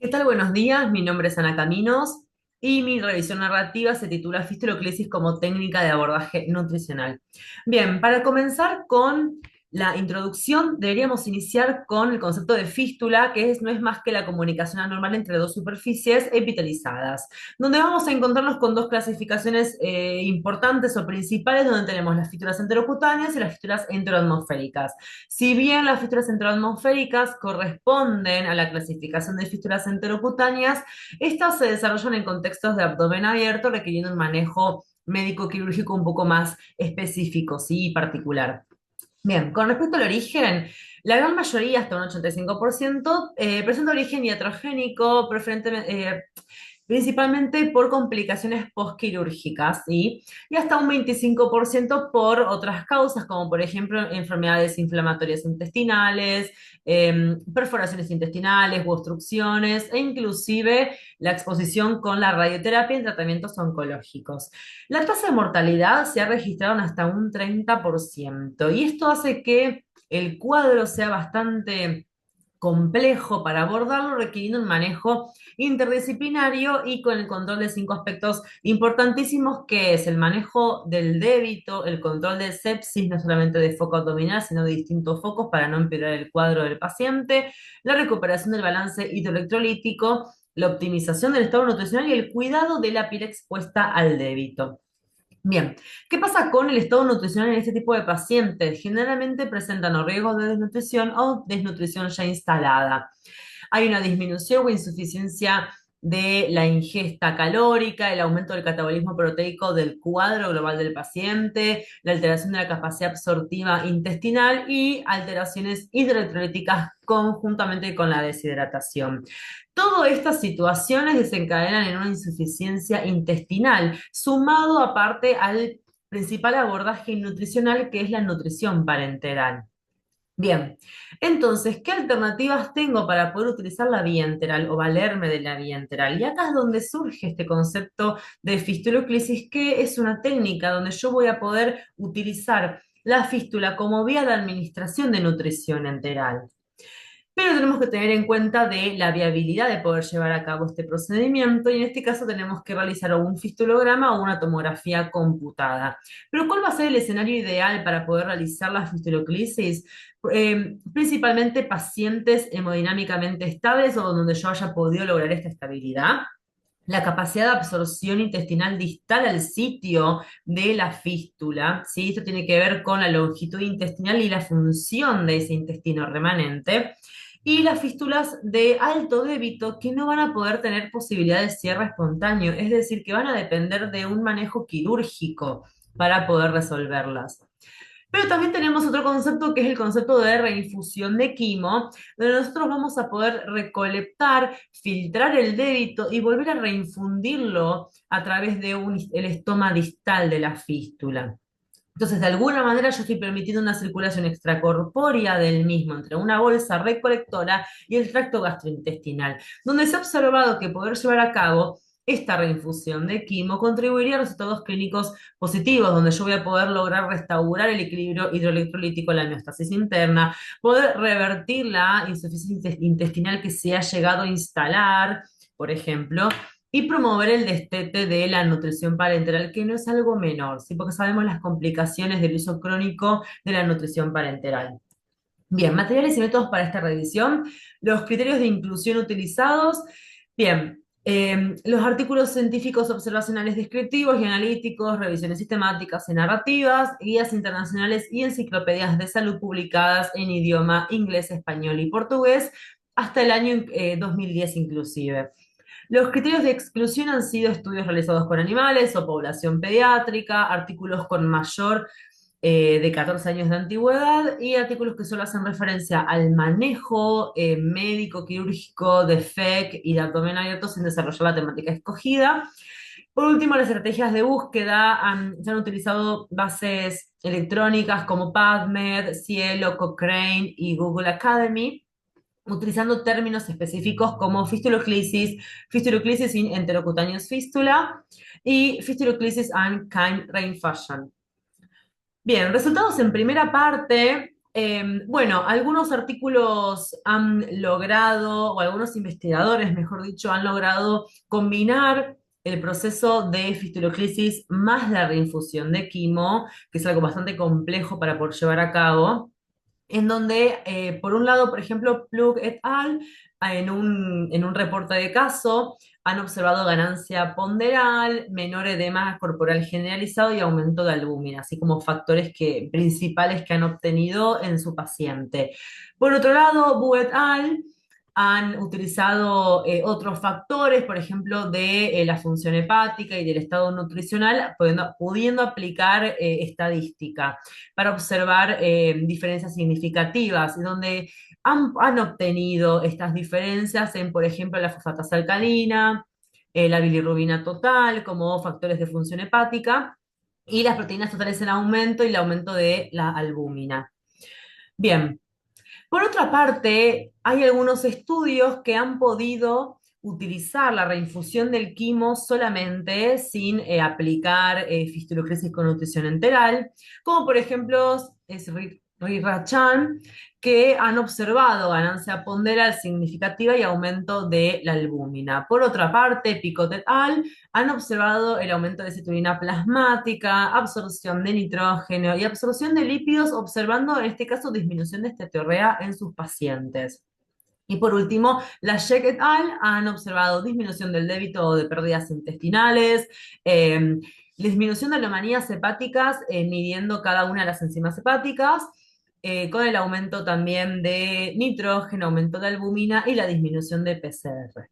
¿Qué tal? Buenos días, mi nombre es Ana Caminos y mi revisión narrativa se titula Fistuloclisis como técnica de abordaje nutricional. Bien, para comenzar con la introducción, deberíamos iniciar con el concepto de fístula, no es más que la comunicación anormal entre dos superficies epitelizadas, donde vamos a encontrarnos con dos clasificaciones importantes o principales, donde tenemos las fístulas enterocutáneas y las fístulas enteroatmosféricas. Si bien las fístulas enteroatmosféricas corresponden a la clasificación de fístulas enterocutáneas, estas se desarrollan en contextos de abdomen abierto, requiriendo un manejo médico quirúrgico un poco más específico, ¿sí? Y particular. Bien, con respecto al origen, la gran mayoría, hasta un 85%, presenta origen iatrogénico, principalmente por complicaciones postquirúrgicas, ¿sí? Y hasta un 25% por otras causas, como por ejemplo enfermedades inflamatorias intestinales, perforaciones intestinales u obstrucciones, e inclusive la exposición con la radioterapia en tratamientos oncológicos. La tasa de mortalidad se ha registrado en hasta un 30%, y esto hace que el cuadro sea bastante complejo para abordarlo, requiriendo un manejo interdisciplinario y con el control de cinco aspectos importantísimos, que es el manejo del débito, el control de sepsis, no solamente de foco abdominal, sino de distintos focos para no empeorar el cuadro del paciente, la recuperación del balance hidroelectrolítico, la optimización del estado nutricional y el cuidado de la piel expuesta al débito. Bien, ¿qué pasa con el estado nutricional en este tipo de pacientes? Generalmente presentan o riesgos de desnutrición o desnutrición ya instalada. Hay una disminución o insuficiencia de la ingesta calórica, el aumento del catabolismo proteico del cuadro global del paciente, la alteración de la capacidad absortiva intestinal y alteraciones hidroelectrolíticas conjuntamente con la deshidratación. Todas estas situaciones desencadenan en una insuficiencia intestinal, sumado aparte al principal abordaje nutricional, que es la nutrición parenteral. Bien, entonces, ¿qué alternativas tengo para poder utilizar la vía enteral o valerme de la vía enteral? Y acá es donde surge este concepto de fistuloclisis, que es una técnica donde yo voy a poder utilizar la fístula como vía de administración de nutrición enteral. Pero tenemos que tener en cuenta de la viabilidad de poder llevar a cabo este procedimiento, y en este caso tenemos que realizar o un fistulograma o una tomografía computada. Pero ¿cuál va a ser el escenario ideal para poder realizar la fistuloclisis? Principalmente pacientes hemodinámicamente estables o donde yo haya podido lograr esta estabilidad. La capacidad de absorción intestinal distal al sitio de la fístula, ¿sí? Esto tiene que ver con la longitud intestinal y la función de ese intestino remanente. Y las fístulas de alto débito, que no van a poder tener posibilidad de cierre espontáneo, es decir, que van a depender de un manejo quirúrgico para poder resolverlas. Pero también tenemos otro concepto, que es el concepto de reinfusión de quimo, donde nosotros vamos a poder recolectar, filtrar el débito y volver a reinfundirlo a través de el estoma distal de la fístula. Entonces, de alguna manera yo estoy permitiendo una circulación extracorpórea del mismo entre una bolsa recolectora y el tracto gastrointestinal, donde se ha observado que poder llevar a cabo esta reinfusión de quimo contribuiría a resultados clínicos positivos, donde yo voy a poder lograr restaurar el equilibrio hidroelectrolítico, la homeostasis interna, poder revertir la insuficiencia intestinal que se ha llegado a instalar, por ejemplo, y promover el destete de la nutrición parenteral, que no es algo menor, ¿sí? Porque sabemos las complicaciones del uso crónico de la nutrición parenteral. Bien, materiales y métodos para esta revisión. Los criterios de inclusión utilizados. Bien, los artículos científicos observacionales descriptivos y analíticos, revisiones sistemáticas y narrativas, guías internacionales y enciclopedias de salud publicadas en idioma inglés, español y portugués, hasta el año 2010 inclusive. Los criterios de exclusión han sido estudios realizados con animales o población pediátrica, artículos con mayor de 14 años de antigüedad y artículos que solo hacen referencia al manejo médico, quirúrgico de FEC y de abdomen abierto sin desarrollar la temática escogida. Por último, las estrategias de búsqueda se han utilizado bases electrónicas como PubMed, Cielo, Cochrane y Google Academy, utilizando términos específicos como fistuloclisis, fistuloclisis in enterocutaneous fistula y fistuloclisis and kind rain fashion. Bien, resultados en primera parte. Bueno, algunos artículos han logrado, o algunos investigadores, mejor dicho, han logrado combinar el proceso de fistuloclisis más la reinfusión de quimo, que es algo bastante complejo para poder llevar a cabo, en donde, por un lado, por ejemplo, Plug et al, en un reporte de caso, han observado ganancia ponderal, menor edema corporal generalizado y aumento de albúmina, así como factores principales que han obtenido en su paciente. Por otro lado, Bu et al han utilizado otros factores, por ejemplo, de la función hepática y del estado nutricional, pudiendo aplicar estadística para observar diferencias significativas, donde han obtenido estas diferencias en, por ejemplo, la fosfatasa alcalina, la bilirrubina total como factores de función hepática y las proteínas totales en aumento y el aumento de la albúmina. Bien, por otra parte, hay algunos estudios que han podido utilizar la reinfusión del quimo solamente sin aplicar fistulocresis con nutrición enteral, como por ejemplo es Rirachan, que han observado ganancia ponderal significativa y aumento de la albúmina. Por otra parte, Picot et al. Han observado el aumento de citolina plasmática, absorción de nitrógeno y absorción de lípidos, observando en este caso disminución de esteatorrea en sus pacientes. Y por último, la Sheck et al. Han observado disminución del débito de pérdidas intestinales, disminución de anomalías hepáticas, midiendo cada una de las enzimas hepáticas, con el aumento también de nitrógeno, aumento de albúmina y la disminución de PCR.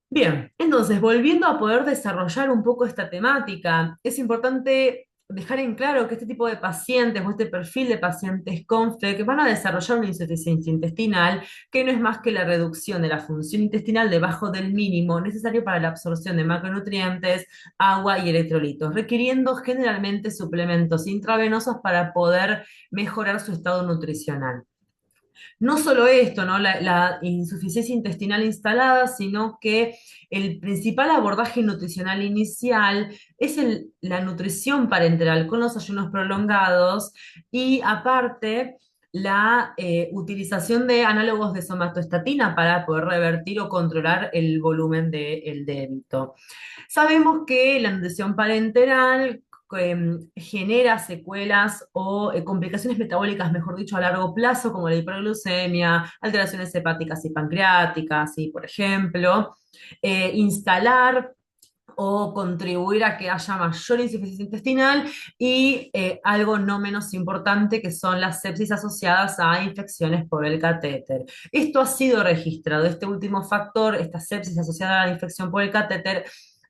Bien, entonces, volviendo a poder desarrollar un poco esta temática, es importante dejar en claro que este tipo de pacientes o este perfil de pacientes con FLEC van a desarrollar una insuficiencia intestinal que no es más que la reducción de la función intestinal debajo del mínimo necesario para la absorción de macronutrientes, agua y electrolitos, requiriendo generalmente suplementos intravenosos para poder mejorar su estado nutricional. No solo esto, ¿no? La insuficiencia intestinal instalada, sino que el principal abordaje nutricional inicial es la nutrición parenteral con los ayunos prolongados y aparte la utilización de análogos de somatostatina para poder revertir o controlar el volumen del débito. Sabemos que la nutrición parenteral genera secuelas o complicaciones metabólicas, mejor dicho, a largo plazo, como la hiperglucemia, alteraciones hepáticas y pancreáticas, y, por ejemplo, instalar o contribuir a que haya mayor insuficiencia intestinal y algo no menos importante que son las sepsis asociadas a infecciones por el catéter. Esto ha sido registrado, este último factor, esta sepsis asociada a la infección por el catéter,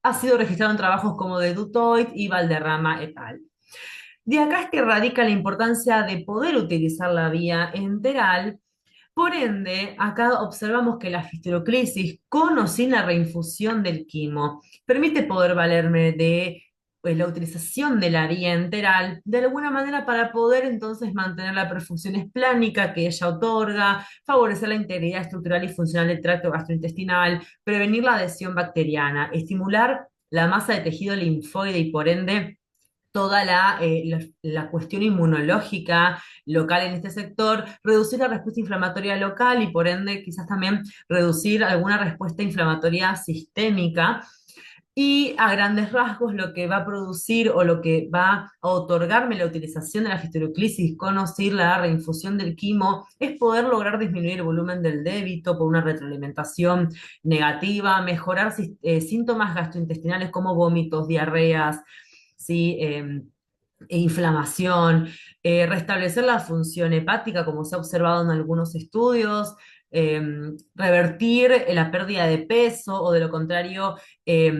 ha sido registrado en trabajos como de Dutoit y Valderrama et al. De acá es que radica la importancia de poder utilizar la vía enteral. Por ende, acá observamos que la fistuloclisis, con o sin la reinfusión del quimo, permite poder valerme de la utilización de la vía enteral de alguna manera para poder entonces mantener la perfusión esplánica que ella otorga, favorecer la integridad estructural y funcional del tracto gastrointestinal, prevenir la adhesión bacteriana, estimular la masa de tejido linfoide y por ende toda la cuestión inmunológica local en este sector, reducir la respuesta inflamatoria local y por ende quizás también reducir alguna respuesta inflamatoria sistémica. Y a grandes rasgos lo que va a producir o lo que va a otorgarme la utilización de la fistuloclisis con o sin la reinfusión del quimo es poder lograr disminuir el volumen del débito por una retroalimentación negativa, mejorar síntomas gastrointestinales como vómitos, diarreas, ¿sí? Inflamación, restablecer la función hepática, como se ha observado en algunos estudios, eh, revertir la pérdida de peso o de lo contrario, eh,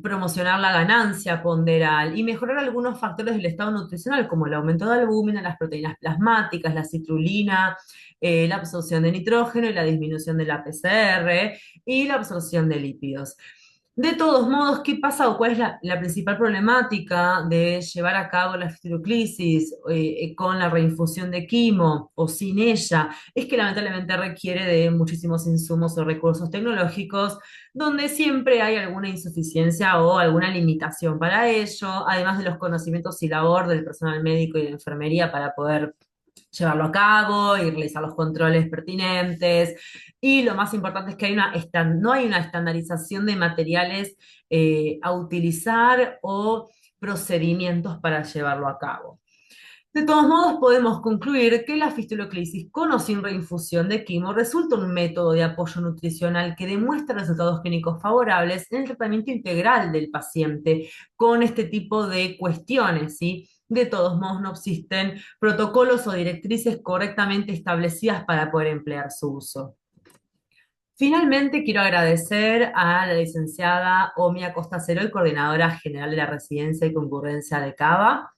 promocionar la ganancia ponderal y mejorar algunos factores del estado nutricional, como el aumento de albúmina, las proteínas plasmáticas, la citrulina, la absorción de nitrógeno y la disminución de la PCR y la absorción de lípidos. De todos modos, ¿qué pasa o cuál es la principal problemática de llevar a cabo la fistuloclisis con la reinfusión de quimo o sin ella? Es que lamentablemente requiere de muchísimos insumos o recursos tecnológicos donde siempre hay alguna insuficiencia o alguna limitación para ello, además de los conocimientos y labor del personal médico y de enfermería para poder llevarlo a cabo y realizar los controles pertinentes. Y lo más importante es que no hay una estandarización de materiales a utilizar o procedimientos para llevarlo a cabo. De todos modos, podemos concluir que la fistuloclisis con o sin reinfusión de quimo resulta un método de apoyo nutricional que demuestra resultados clínicos favorables en el tratamiento integral del paciente con este tipo de cuestiones, ¿sí? De todos modos, no existen protocolos o directrices correctamente establecidas para poder emplear su uso. Finalmente, quiero agradecer a la licenciada Omia Costa Ceroy, coordinadora general de la residencia y concurrencia de Cava,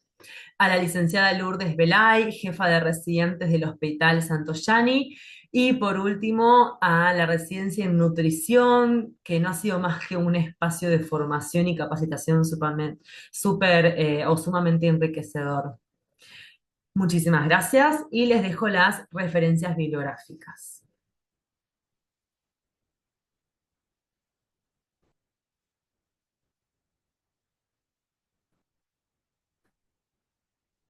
a la licenciada Lourdes Belay, jefa de residentes del Hospital Santoyani, y por último a la residencia en nutrición, que no ha sido más que un espacio de formación y capacitación o sumamente enriquecedor. Muchísimas gracias y les dejo las referencias bibliográficas.